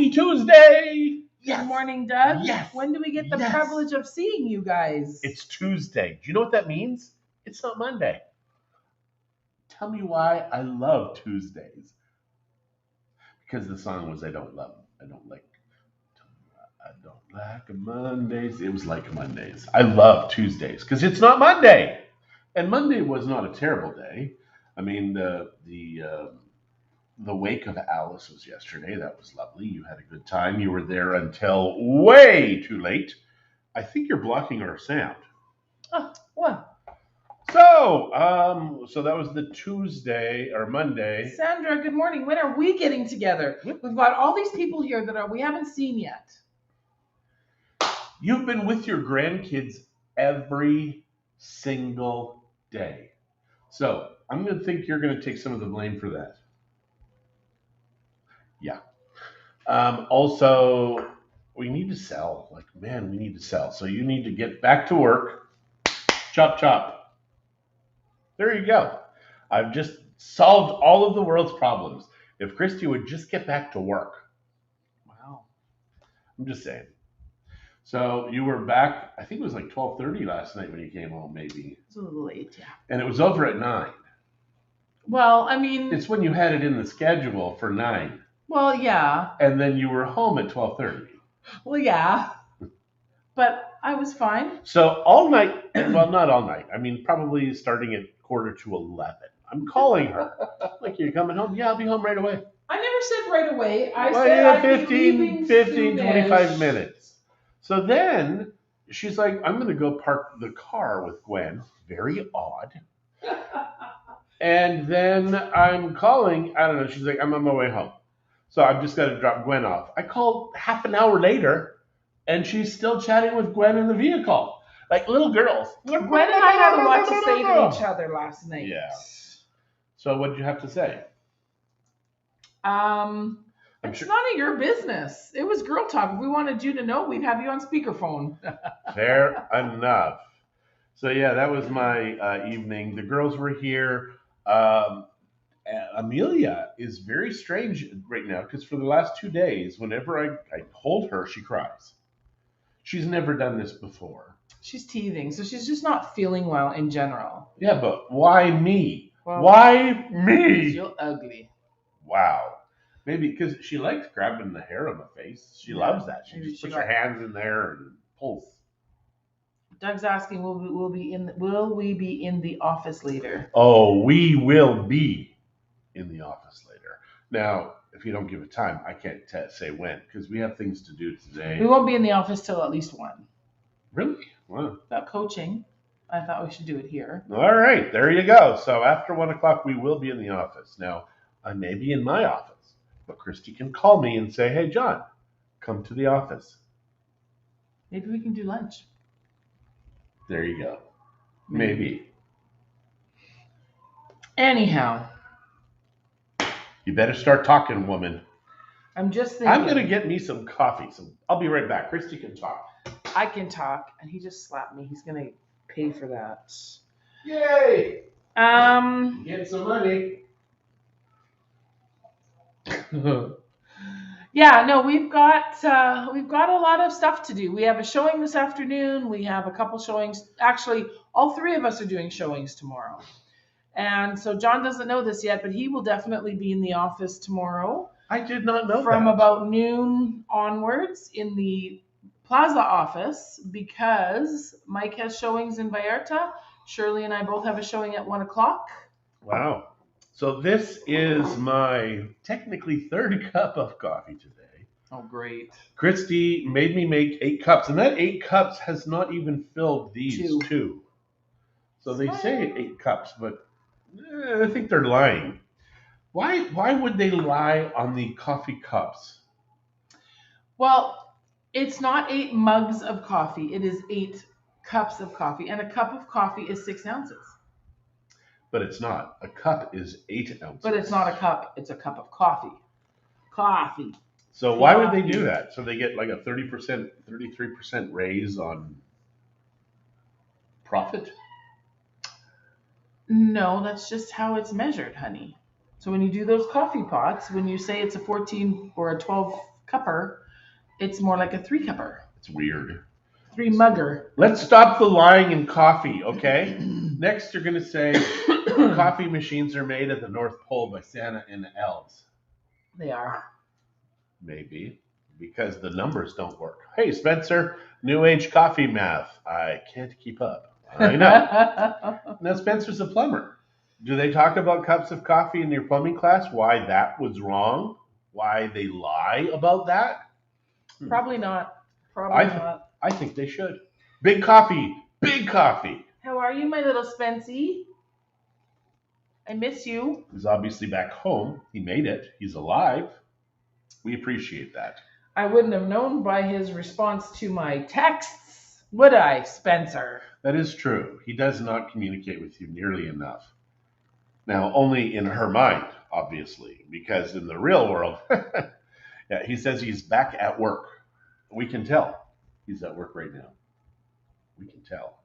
Happy Tuesday! Yes. Good morning, Doug. Yes. When do we get the privilege of seeing you guys? It's Tuesday. Do you know what that means? It's not Monday. Tell me why I love Tuesdays. Because the song was I don't like Mondays. It was like Mondays. I love Tuesdays because it's not Monday. And Monday was not a terrible day. I mean, the wake of Alice was yesterday. That was lovely. You had a good time. You were there until way too late. I think you're blocking our sound. Oh, what? So that was the Tuesday or Monday. Sandra, good morning. When are we getting together? We've got all these people here that we haven't seen yet. You've been with your grandkids every single day. So I'm going to think you're going to take some of the blame for that. Yeah. Also, we need to sell. We need to sell. So you need to get back to work. Chop, chop. There you go. I've just solved all of the world's problems. If Christie would just get back to work. Wow. I'm just saying. So you were back, I think it was like 12:30 last night when you came home, maybe. It's a little late, yeah. And it was over at 9. Well, I mean... It's when you had it in the schedule for 9. Well, yeah. And then you were home at 12:30. Well, yeah. But I was fine. So all night, well, not all night. I mean, probably starting at 10:45. I'm calling her. Like, you're coming home? Yeah, I'll be home right away. I never said right away. I said I'd be leaving 25 minutes. So then she's like, I'm going to go park the car with Gwen. Very odd. And then I'm calling, I don't know, she's like, I'm on my way home. So I've just got to drop Gwen off. I called half an hour later, and she's still chatting with Gwen in the vehicle. Like little girls. Gwen and I had a lot to say to each other last night. Yeah. So what did you have to say? It's none of your business. It was girl talk. If we wanted you to know, we'd have you on speakerphone. Fair enough. So yeah, that was my evening. The girls were here. Amelia is very strange right now because for the last 2 days, whenever I hold her, she cries. She's never done this before. She's teething, so she's just not feeling well in general. Yeah, but why me? Well, why me? You're ugly. Wow. Maybe because she likes grabbing the hair on my face. She loves that. She just puts her hands in there and pulls. Doug's asking, will we be in the office later? Oh, we will be in the office later. Now, if you don't give it time, I can't say when because we have things to do today. We won't be in the office till at least 1. Really? Wow. About coaching. I thought we should do it here. All right, there you go. So after 1 o'clock, we will be in the office. Now, I may be in my office. But Christie can call me and say, hey, John, come to the office. Maybe we can do lunch. There you go. Maybe. Anyhow. You better start talking, woman. I'm just thinking. I'm going to get me some coffee. So I'll be right back. Christie can talk. I can talk. And he just slapped me. He's going to pay for that. Yay! Get some money. Yeah, no, we've got a lot of stuff to do. We have a showing this afternoon. We have a couple showings. Actually, all 3 of us are doing showings tomorrow. And so John doesn't know this yet, but he will definitely be in the office tomorrow. I did not know from that. About noon onwards in the Plaza office because Mike has showings in Vallarta. Shirley and I both have a showing at 1 o'clock. Wow. So this is my technically 3rd cup of coffee today. Oh, great. Christie made me make 8 cups, and that 8 cups has not even filled these 2. So they say 8 cups, but I think they're lying. Why would they lie on the coffee cups? Well, it's not 8 mugs of coffee. It is 8 cups of coffee, and a cup of coffee is 6 ounces. But it's not. A cup is 8 ounces. But it's not a cup. It's a cup of coffee. Coffee. So why would they do that? So they get like a 30%, 33% raise on profit? No, that's just how it's measured, honey. So when you do those coffee pots, when you say it's a 14 or a 12 cupper. It's more like a 3-cupper. It's weird. 3-mugger. Let's stop the lying in coffee, okay? Next, you're going to say coffee machines are made at the North Pole by Santa and the elves. They are. Maybe, because the numbers don't work. Hey, Spencer, New Age coffee math. I can't keep up. I know. Now, Spencer's a plumber. Do they talk about cups of coffee in your plumbing class? Why that was wrong? Why they lie about that? Probably not. Probably not. I think they should. Big coffee. Big coffee. How are you, my little Spency? I miss you. He's obviously back home. He made it. He's alive. We appreciate that. I wouldn't have known by his response to my texts, would I, Spencer? That is true. He does not communicate with you nearly enough. Now, only in her mind, obviously, because in the real world, yeah, he says he's back at work. We can tell he's at work right now. We can tell.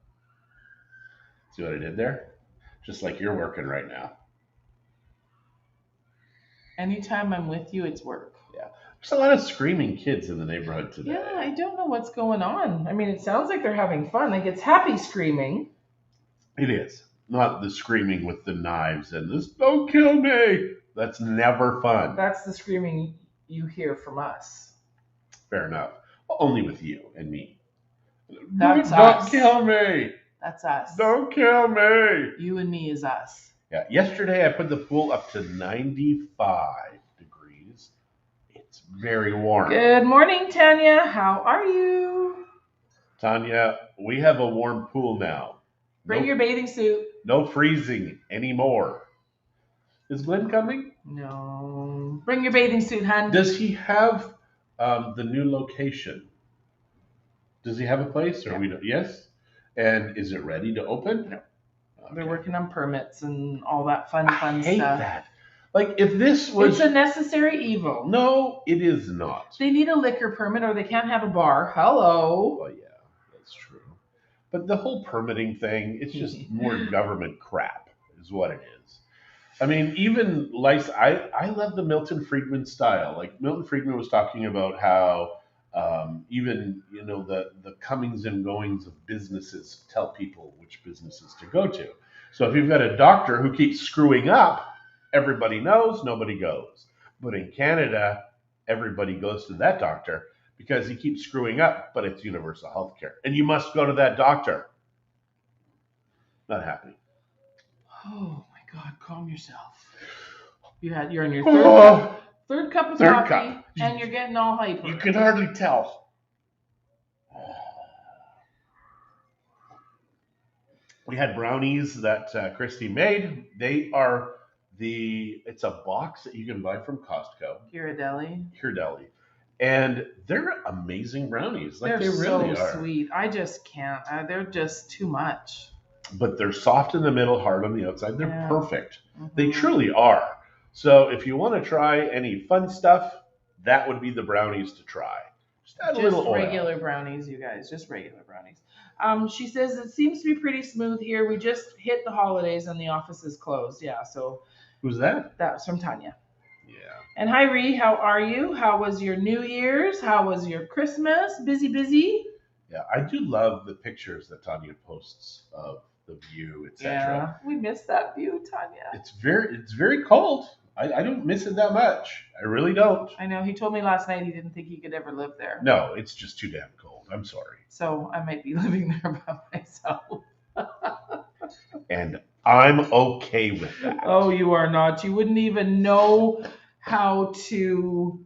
See what I did there? Just like you're working right now. Anytime I'm with you, it's work. Yeah. There's a lot of screaming kids in the neighborhood today. Yeah, I don't know what's going on. I mean, it sounds like they're having fun. Like it's happy screaming. It is. Not the screaming with the knives and this, don't kill me. That's never fun. That's the screaming you hear from us. Fair enough. Well, only with you and me. That's don't us. Kill me. That's us. Don't kill me. You and me is us. Yeah. Yesterday I put the pool up to 95 degrees. It's very warm. Good morning, Tanya. How are you? Tanya, we have a warm pool now. Bring your bathing suit. No freezing anymore. Is Glenn coming? No. Bring your bathing suit, hon. Does he have the new location? Does he have a place? Or we don't? Yes. And is it ready to open? No. Okay. They're working on permits and all that fun I hate stuff. that. Like if this was It's a necessary evil. No, it is not. They need a liquor permit or they can't have a bar. Hello. Well, yeah, that's true. But the whole permitting thing, it's just more government crap, is what it is. I mean, even like I love the Milton Friedman style. Like Milton Friedman was talking about how even the comings and goings of businesses tell people which businesses to go to. So if you've got a doctor who keeps screwing up, everybody knows, nobody goes. But in Canada, everybody goes to that doctor because he keeps screwing up, but it's universal health care. And you must go to that doctor. Not happening. Oh my God, calm yourself. You're on your third cup of coffee, and you're getting all hyper. You can hardly tell. We had brownies that Christie made. It's a box that you can buy from Costco. Ghirardelli. And they're amazing brownies. Like They're they really so are. sweet. I just can't. They're just too much. But they're soft in the middle, hard on the outside. They're perfect. Mm-hmm. They truly are. So if you want to try any fun stuff, that would be the brownies to try. Just add a little oil. Regular brownies, you guys. Just regular brownies. She says it seems to be pretty smooth here. We just hit the holidays and the office is closed. Yeah, so. Who's that? That's from Tanya. Yeah. And hi, Ree. How are you? How was your New Year's? How was your Christmas? Busy? Yeah, I do love the pictures that Tanya posts of the view, etc. Yeah, we missed that view, Tanya. It's very cold. I don't miss it that much. I really don't. I know. He told me last night he didn't think he could ever live there. No, it's just too damn cold. I'm sorry. So I might be living there by myself. And I'm okay with that. Oh, you are not. You wouldn't even know how to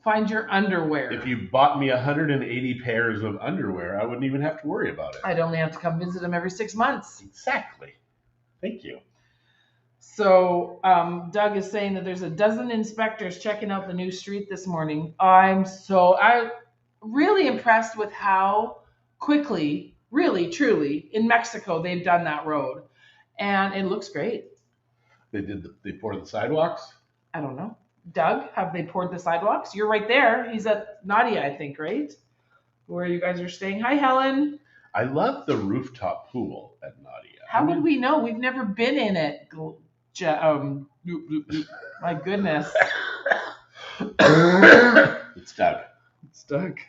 find your underwear. If you bought me 180 pairs of underwear, I wouldn't even have to worry about it. I'd only have to come visit him every 6 months. Exactly. Thank you. So Doug is saying that there's a dozen inspectors checking out the new street this morning. I'm really impressed with how quickly, really, truly, in Mexico, they've done that road. And it looks great. They poured the sidewalks? I don't know. Doug, have they poured the sidewalks? You're right there. He's at Nadia, I think, right? Where you guys are staying. Hi, Helen. I love the rooftop pool at Nadia. How would we know? We've never been in it. My goodness. It's Doug. Stuck.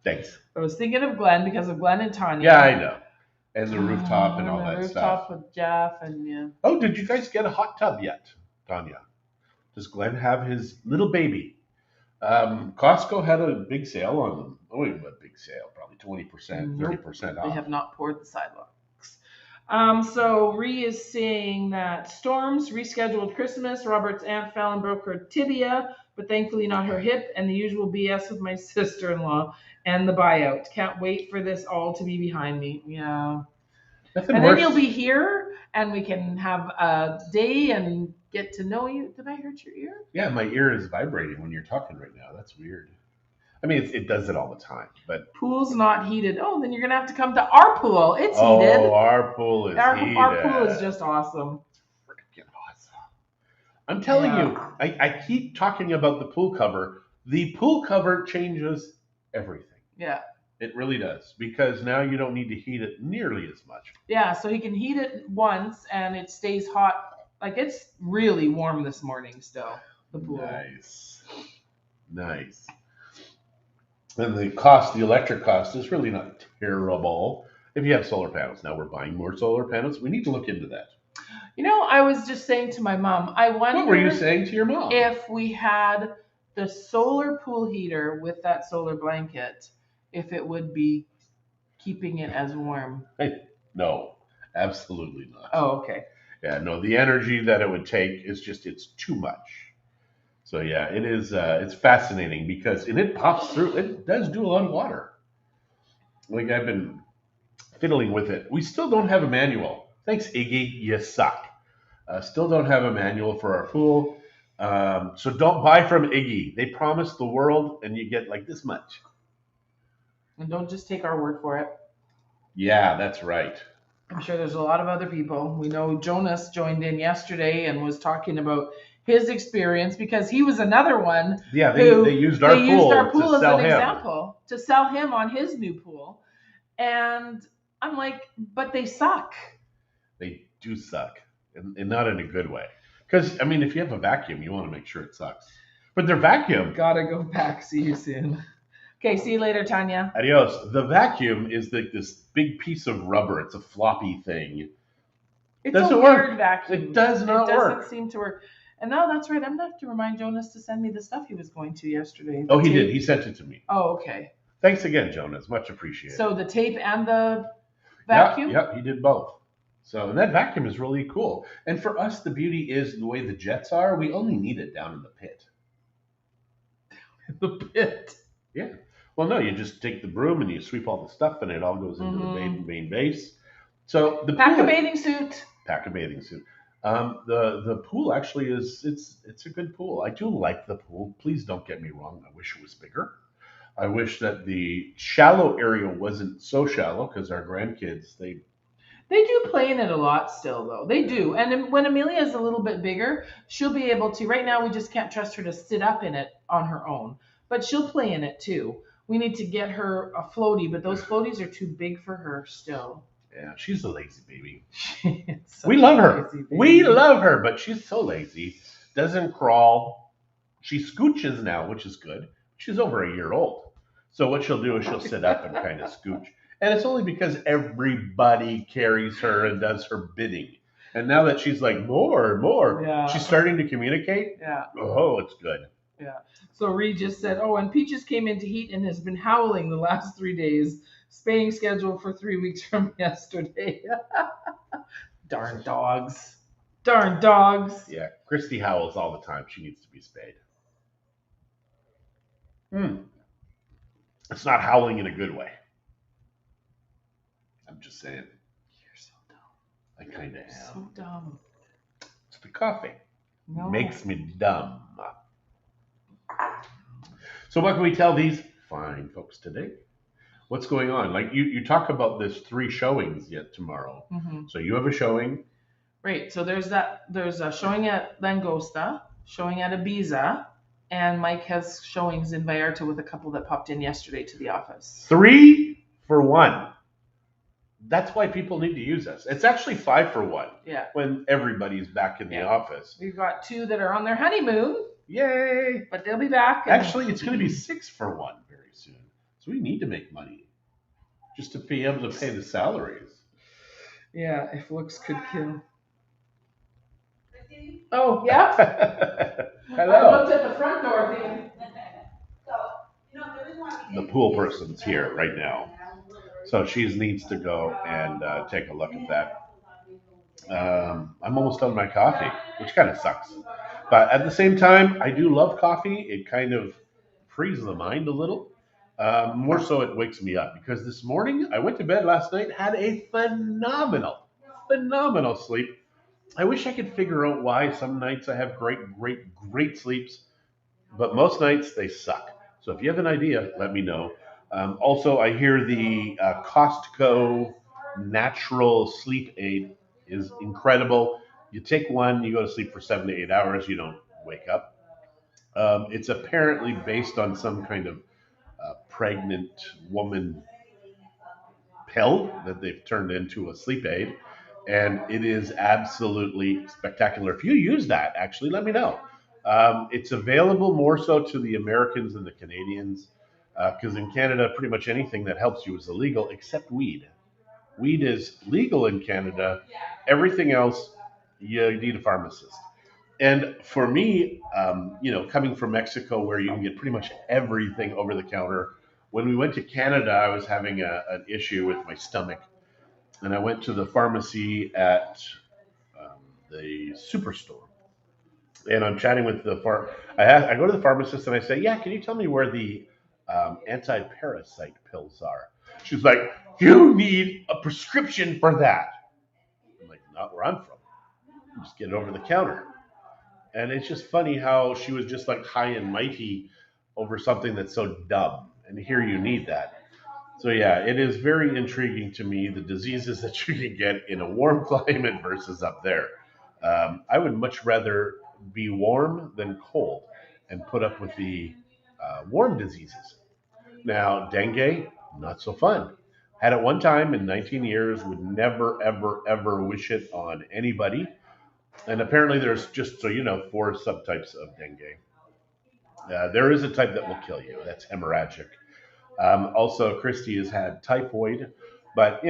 Thanks. I was thinking of Glenn because of Glenn and Tanya. Yeah, I know. And the rooftop and all that rooftop stuff. with Jeff and yeah. Oh, did you guys get a hot tub yet, Tanya? Does Glenn have his little baby? Costco had a big sale on them. Oh, a big sale, probably 20%, 30% off. They have not poured the sidewalks. So Ree is saying that Storms rescheduled Christmas. Robert's aunt fell and broke her tibia, but thankfully not her hip, and the usual BS with my sister-in-law and the buyout. Can't wait for this all to be behind me. Yeah. Nothing and worse. Then you'll be here, and we can have a day and get to know you. Did I hurt your ear? Yeah, my ear is vibrating when you're talking right now. That's weird. I mean, it does it all the time, but pool's not heated. Oh, then you're gonna have to come to our pool. It's heated. Oh, our pool is heated. Our pool is just awesome. Freaking awesome! I'm telling you, I keep talking about the pool cover. The pool cover changes everything. Yeah. It really does, because now you don't need to heat it nearly as much. Yeah, so he can heat it once and it stays hot. Like it's really warm this morning still. The pool. Nice. And the electric cost is really not terrible if you have solar panels. Now we're buying more solar panels. We need to look into that. You know, I was just saying to my mom, I wonder. What were you saying to your mom? If we had the solar pool heater with that solar blanket, if it would be keeping it as warm. No, absolutely not. Oh, okay. Yeah, no, the energy that it would take is it's too much. So yeah, it is. It's fascinating because it pops through. It does do a lot of water. Like I've been fiddling with it. We still don't have a manual. Thanks, Iggy. You suck. Still don't have a manual for our pool. So don't buy from Iggy. They promise the world, and you get like this much. And don't just take our word for it. Yeah, that's right. I'm sure there's a lot of other people. We know Jonas joined in yesterday and was talking about his experience because he was another one. Yeah, they used our pool as an example to sell him on his new pool. And I'm like, but they suck. They do suck, and not in a good way. Because, I mean, if you have a vacuum, you want to make sure it sucks. But their vacuum... Gotta go back. See you soon. Okay, see you later, Tanya. Adios. The vacuum is like this big piece of rubber. It's a floppy thing. It's doesn't a work. Weird vacuum. It does not work. It doesn't seem to work. And no, that's right. I'm going to have to remind Jonas to send me the stuff he was going to yesterday. Oh, he did. He sent it to me. Oh, okay. Thanks again, Jonas. Much appreciated. So the tape and the vacuum? Yep, he did both. So, and that vacuum is really cool. And for us, the beauty is the way the jets are, we only need it down in the pit. The pit? Yeah. Well, no, you just take the broom and you sweep all the stuff and it all goes into the main base. So the Pack a bathing suit. Pack a bathing suit. The pool actually it's a good pool. I do like the pool. Please don't get me wrong. I wish it was bigger. I wish that the shallow area wasn't so shallow because our grandkids, they do play in it a lot still, though. They do. And when Amelia is a little bit bigger, she'll be able to. Right now, we just can't trust her to sit up in it on her own. But she'll play in it, too. We need to get her a floaty, but those floaties are too big for her still. Yeah, she's a lazy baby. We love her. We love her, but she's so lazy. Doesn't crawl. She scooches now, which is good. She's over a year old. So what she'll do is she'll sit up and kind of scooch. And it's only because everybody carries her and does her bidding. And now that she's like, more, she's starting to communicate. Yeah. Oh, it's good. Yeah. So Reed just said, and Peaches came into heat and has been howling the last 3 days. Spaying scheduled for 3 weeks from yesterday. Darn dogs. Darn dogs. Yeah, Christy howls all the time. She needs to be spayed. It's not howling in a good way. I'm just saying. You're so dumb. I kind of am. So dumb. It's the coffee. No. Makes me dumb. So what can we tell these fine folks today? What's going on? Like you talk about this 3 showings yet tomorrow. Mm-hmm. So you have a showing. Right. So there's a showing at Langosta, showing at Ibiza, and Mike has showings in Vallarta with a couple that popped in yesterday to the office. 3 for 1. That's why people need to use us. It's actually 5 for 1. Yeah. When everybody's back in the office. We've got 2 that are on their honeymoon. Yay! But they'll be back. Actually, it's going to be 6 for 1 very soon. So we need to make money just to be able to pay the salaries. Yeah, if looks could kill. Oh, yeah. Hello. I looked at the front door thinking. The pool person's here right now. So she needs to go and take a look at that. I'm almost done with my coffee, which kind of sucks. But at the same time, I do love coffee. It kind of frees the mind a little. More so, it wakes me up because this morning I went to bed last night, had a phenomenal sleep. I wish I could figure out why some nights I have great sleeps, but most nights they suck. So if you have an idea, let me know. Also, I hear the Costco natural sleep aid is incredible. You take one, you go to sleep for 7 to 8 hours, you don't wake up. It's apparently based on some kind of pregnant woman pill that they've turned into a sleep aid, and it is absolutely spectacular. If you use that, actually, let me know. It's available more so to the Americans than the Canadians, because in Canada, pretty much anything that helps you is illegal except weed. Weed is legal in Canada. Everything else, you need a pharmacist. And for me, coming from Mexico, where you can get pretty much everything over the counter, when we went to Canada, I was having an issue with my stomach, and I went to the pharmacy at the superstore, and I'm chatting with the I go to the pharmacist and I say, "Yeah, can you tell me where the anti-parasite pills are?" She's like, "You need a prescription for that." I'm like, "Not where I'm from. You just get it over the counter." And it's just funny how she was just like high and mighty over something that's so dumb. And here you need that. So yeah, it is very intriguing to me the diseases that you can get in a warm climate versus up there. I would much rather be warm than cold and put up with the warm diseases. Now, dengue, not so fun. Had it one time in 19 years, would never, ever, ever wish it on anybody. And apparently, there's just so you know, 4 subtypes of dengue. There is a type that will kill you. That's hemorrhagic. Also, Christie has had typhoid, but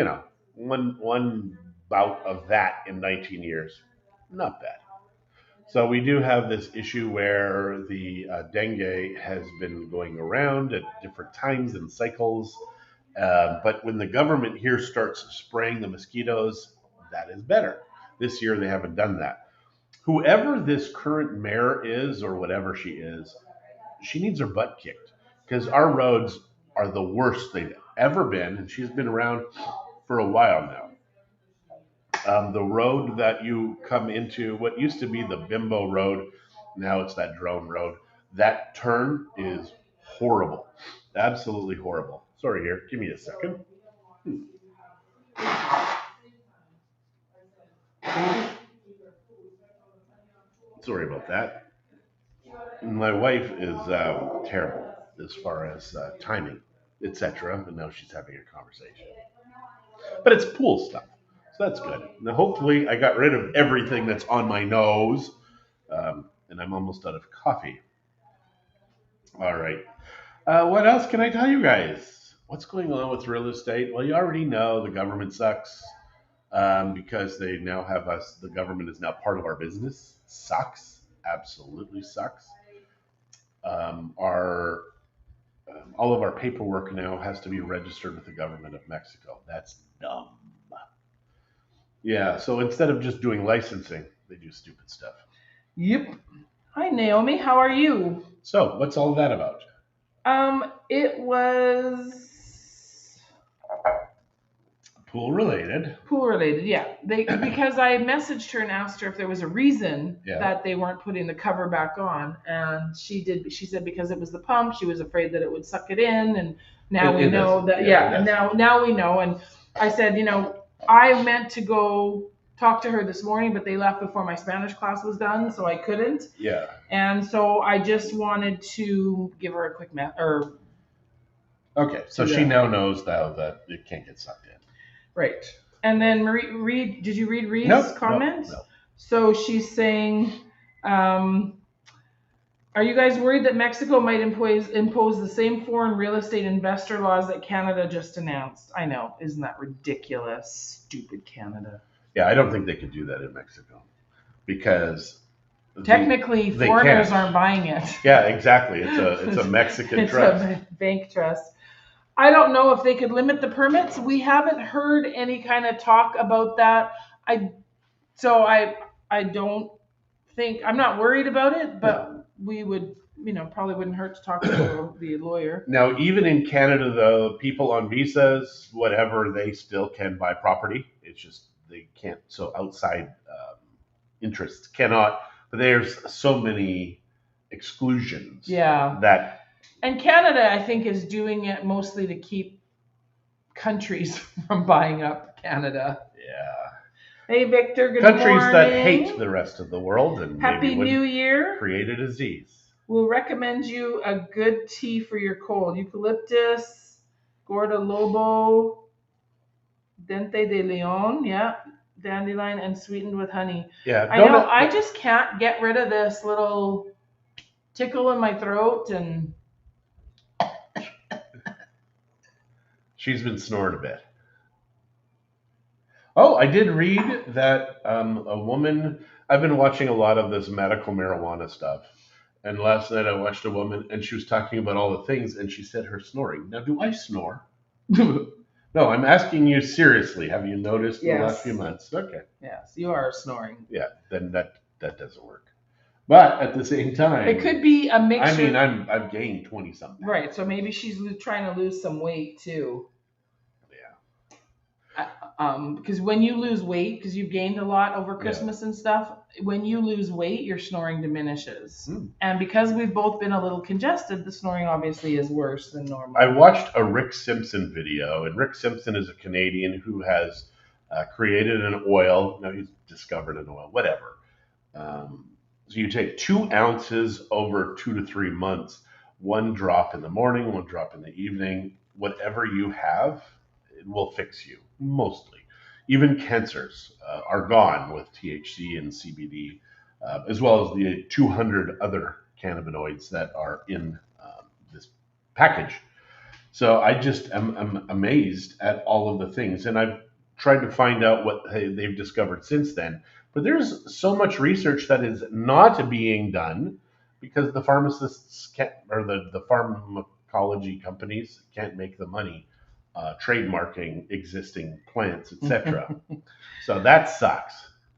one bout of that in 19 years, not bad. So we do have this issue where the dengue has been going around at different times and cycles. But when the government here starts spraying the mosquitoes, that is better. This year they haven't done that. Whoever this current mayor is, or whatever she needs her butt kicked because our roads are the worst they've ever been, and she's been around for a while now. The road that you come into, what used to be the Bimbo Road, now it's that drone road. That turn is horrible, absolutely horrible. Sorry, here, give me a second. Sorry about that. My wife is terrible as far as timing, etc. And now she's having a conversation. But it's pool stuff, so that's good. Now, hopefully, I got rid of everything that's on my nose, and I'm almost out of coffee. All right. What else can I tell you guys? What's going on with real estate? Well, you already know the government sucks because they now have us. The government is now part of our business. Sucks. Absolutely sucks. Our all of our paperwork now has to be registered with the government of Mexico. That's dumb. Yeah, so instead of just doing licensing, they do stupid stuff. Yep. Hi, Naomi. How are you? So, what's all that about? It was Pool related. pool related. Yeah. Because I messaged her and asked her if there was a reason Yeah. that they weren't putting the cover back on, and she did. She said because it was the pump, she was afraid that it would suck it in, and now we know that. Yeah. And now we know. And I said, I meant to go talk to her this morning, but they left before my Spanish class was done, so I couldn't. Yeah. And so I just wanted to give her a quick Okay, so she now knows now that it can't get sucked in. Right. And then Marie, did you read Reed's comment? No. So she's saying, are Are you guys worried that Mexico might impose the same foreign real estate investor laws that Canada just announced? I know. Isn't that ridiculous? Stupid Canada. Yeah, I don't think they could do that in Mexico because technically they foreigners can't. aren't buying it. Yeah, exactly. It's a Mexican trust. It's a bank trust. I don't know if they could limit the permits. We haven't heard any kind of talk about that. I don't think, I'm not worried about it, but we would, probably wouldn't hurt to talk to the lawyer. Now, even in Canada, though, people on visas, whatever, they still can buy property. It's just they can't. So outside interests cannot. But there's so many exclusions. Yeah. That. And Canada, I think, is doing it mostly to keep countries from buying up Canada. Yeah. Hey, Victor, good countries morning. that hate the rest of the world and Happy maybe New Year. Create a disease. We'll recommend you a good tea for your cold. Eucalyptus, Gorda Lobo, Dente de Leon, yeah, dandelion, and sweetened with honey. Yeah, I know. I just can't get rid of this little tickle in my throat, and she's been snoring a bit. Oh, I did read that a woman. I've been watching a lot of this medical marijuana stuff. And last night I watched a woman and she was talking about all the things and she said her snoring. Now, do I snore? No, I'm asking you seriously. Have you noticed in the last few months? Okay. Yes, you are snoring. Yeah, then that doesn't work. But at the same time, it could be a mixture. I mean, I've gained 20 something. Right, so maybe she's trying to lose some weight too. Because when you lose weight, because you've gained a lot over Christmas and stuff, when you lose weight, your snoring diminishes. And because we've both been a little congested, the snoring obviously is worse than normal. I watched a Rick Simpson video, and Rick Simpson is a Canadian who has created an oil. Now he's discovered an oil, whatever. So you take 2 ounces over 2 to 3 months, 1 drop in the morning, 1 drop in the evening, whatever you have, it will fix you. Mostly. Even cancers are gone with THC and CBD, as well as the 200 other cannabinoids that are in this package. So I just am amazed at all of the things. And I've tried to find out what they've discovered since then. But there's so much research that is not being done because the pharmacists can't, or the pharmacology companies can't make the money trademarking existing plants, etc. So that sucks.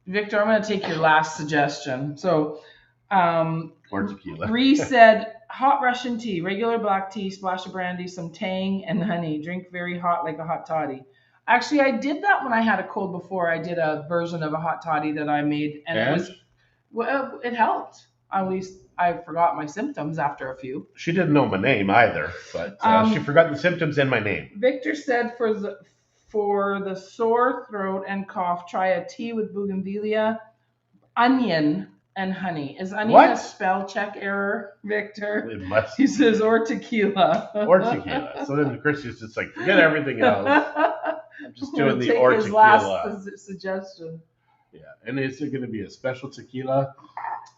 Victor, I'm going to take your last suggestion. So, or tequila. Bree said, hot Russian tea, regular black tea, splash of brandy, some tang, and honey. Drink very hot like a hot toddy. Actually, I did that when I had a cold before. I did a version of a hot toddy that I made, and it helped. At least I forgot my symptoms after a few. She didn't know my name either, but she forgot the symptoms and my name. Victor said for the sore throat and cough, try a tea with bougainvillea, onion, and honey. Is onion a spell check error, Victor? It must. He says, or tequila. Or tequila. So then Christie's just like, forget everything else. I'm just doing the or his tequila. Last suggestion. Yeah, and is it going to be a special tequila?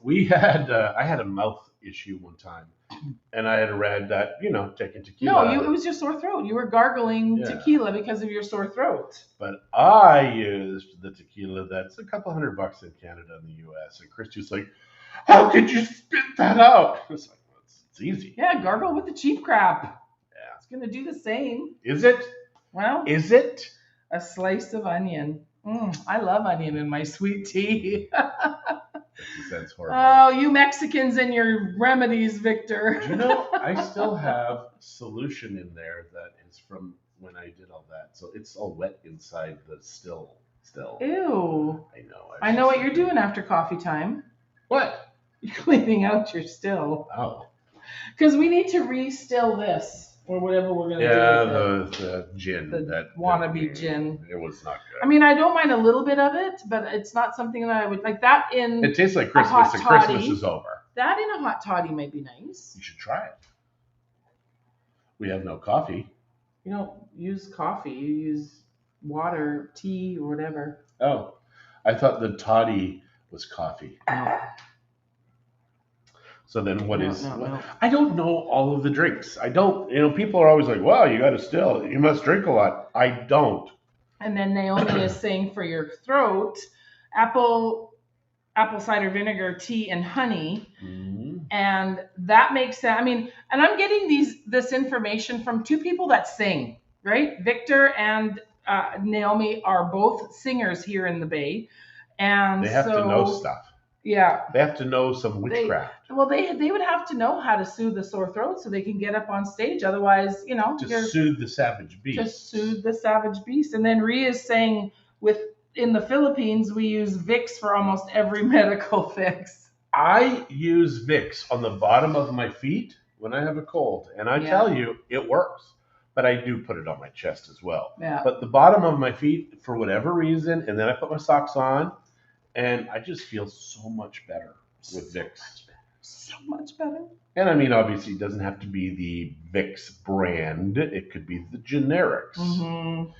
We had I had a mouth issue one time, and I had read that taking tequila. No, it was your sore throat. You were gargling tequila because of your sore throat. But I used the tequila that's a couple $100 in Canada and the U.S. And Christy's like, "How could you spit that out?" I was like, well, it's easy. Yeah, gargle with the cheap crap. Yeah, it's gonna do the same. Is it? Well, is it? A slice of onion. I love onion in my sweet tea. That's horrible. Oh, you Mexicans and your remedies, Victor. Do you know, I still have solution in there that is from when I did all that. So it's all wet inside the still. Ew. I know. I know what you're doing after coffee time. What? You're cleaning out your still. Oh. Because we need to re-still this. Or whatever we're going to do. Yeah, the gin. The wannabe gin. It was not good. I mean, I don't mind a little bit of it, but it's not something that I would like that in. It tastes like Christmas, and Christmas is over. That in a hot toddy might be nice. You should try it. We have no coffee. You don't use coffee. You use water, tea, or whatever. Oh, I thought the toddy was coffee. No. So then what is? No. I don't know all of the drinks. I don't. People are always like, "Wow, you got to still. You must drink a lot." I don't. And then Naomi is saying for your throat, apple cider vinegar, tea, and honey. Mm. And that makes sense. I mean, and I'm getting this information from two people that sing, right? Victor and Naomi are both singers here in the Bay, and They have to know stuff. Yeah, they have to know some witchcraft. They would have to know how to soothe the sore throat so they can get up on stage. Otherwise, to soothe the savage beast. To soothe the savage beast. And then Rhea is saying, in the Philippines, we use Vicks for almost every medical fix. I use Vicks on the bottom of my feet when I have a cold, and I tell you, it works. But I do put it on my chest as well. Yeah. But the bottom of my feet, for whatever reason, and then I put my socks on, and I just feel so much better with Vicks. So much better. And I mean, obviously, it doesn't have to be the Vicks brand. It could be the generics. Mm-hmm.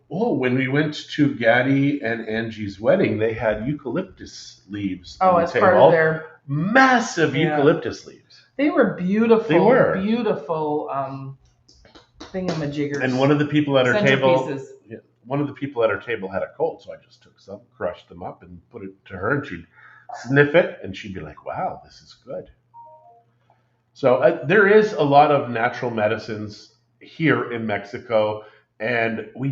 When we went to Gaddy and Angie's wedding, they had eucalyptus leaves. As part of their massive eucalyptus leaves. They were beautiful. They were beautiful thingamajiggers. And one of the people at our table, had a cold, so I just took some, crushed them up, and put it to her, and she'd sniff it, and she'd be like, "Wow, this is good." So there is a lot of natural medicines here in Mexico. And we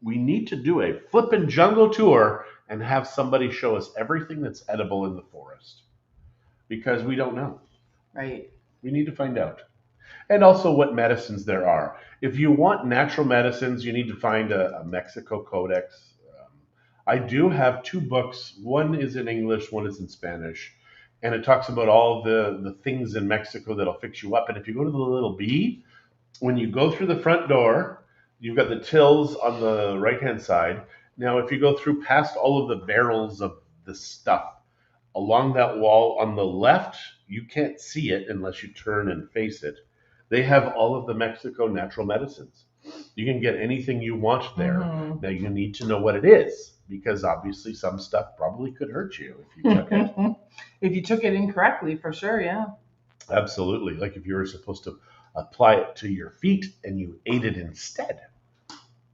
need to do a flippin' jungle tour and have somebody show us everything that's edible in the forest, because we don't know. Right. We need to find out. And also what medicines there are. If you want natural medicines, you need to find a Mexico Codex. I do have 2 books. One is in English, one is in Spanish. And it talks about all the things in Mexico that'll fix you up. And if you go to the little bee, when you go through the front door, you've got the tills on the right-hand side. Now, if you go through past all of the barrels of the stuff, along that wall on the left, you can't see it unless you turn and face it. They have all of the Mexico natural medicines. You can get anything you want there. Mm-hmm. Now, you need to know what it is, because obviously some stuff probably could hurt you if you took it. If you took it incorrectly, for sure, yeah. Absolutely. Like if you were supposed to apply it to your feet and you ate it instead.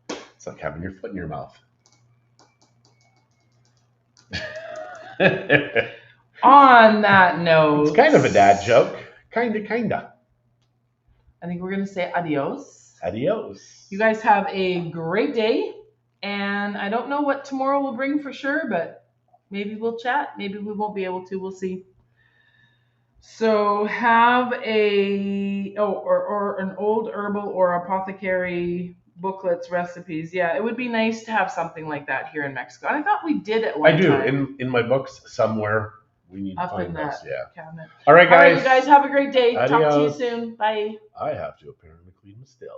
It's like having your foot in your mouth. On that note, it's kind of a dad joke. Kinda. I think we're going to say adios. Adios. You guys have a great day. And I don't know what tomorrow will bring for sure, but maybe we'll chat. Maybe we won't be able to. We'll see. So have an old herbal or apothecary booklets, recipes. Yeah, it would be nice to have something like that here in Mexico. And I thought we did at one time. I do. In my books somewhere. We need to find those. Yeah. Cabinet. All right, guys. You guys have a great day. Adios. Talk to you soon. Bye. I have to apparently clean my still.